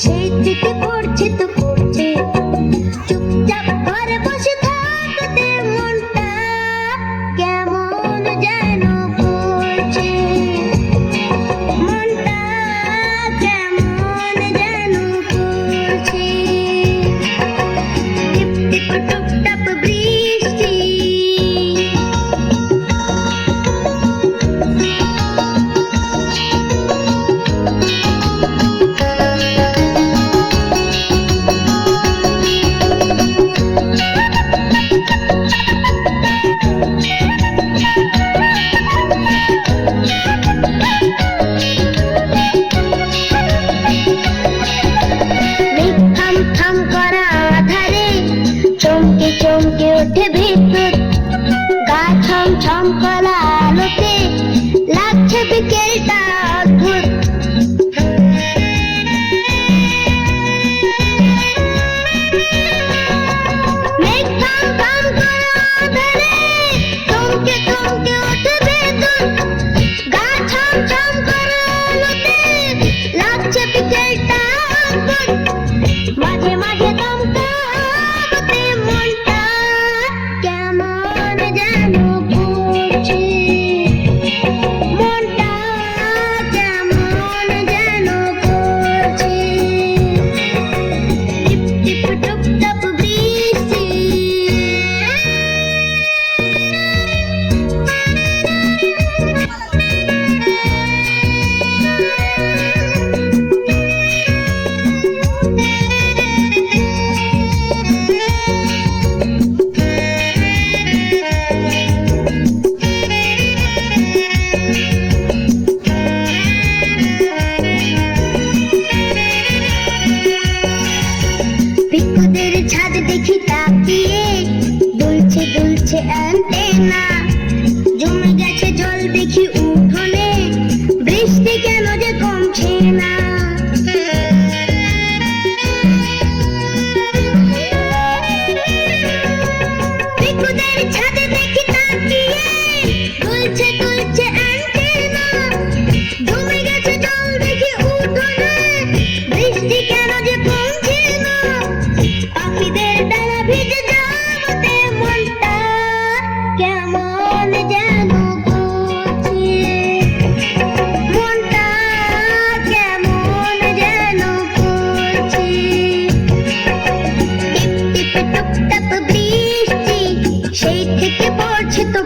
সেই থেকে পড়ছে তো পড়ছে, চুপচাপ ঘরে বসে থাকতে মনটা কেমন যেন করছে, মনটা কেমন যেন করছে। টিপ টিপ টুপটাপ বৃষ্টি, থাম করা আধারে চমকে চমকে ওঠে বিদ্যুৎ, গা ছম ছম করা আলোতে লাগছে বিকেলটা অদ্ভুত। মেঘ থাম থাম করা আধারে চমকে চমকে ওঠে বিদ্যুৎ, গা ছম ছম করা আলোতে লাগছে বিকেলটা অদ্ভুত। মাঝে মাঝে দমকা হাওয়াতে মনটা কেমন যেন করছে, মনটা কেমন যেন করছে। টিপ টিপ টুপটাপ বৃষ্টি, পিকুদের ছাদ দেখি তাকিয়ে, দুলছে দুলছে অ্যান্টেনা, জমে গেছে জল দেখি উঠোনে, বৃষ্টি কেন যে কমছে না। পিকুদের ছাদ দেখি তাকিয়ে, দুলছে দুলছে অ্যান্টেনা, জমে গেছে জল দেখি উঠোনে, বৃষ্টি কেন যে কমছে না। পাখিদের ডানা ভিজে যাওয়াতে মনটা কেমন যেন করছে, মনটা কেমন যেন করছে। টিপ টিপ টুপটাপ বৃষ্টি, সেই থেকে পড়ছে তো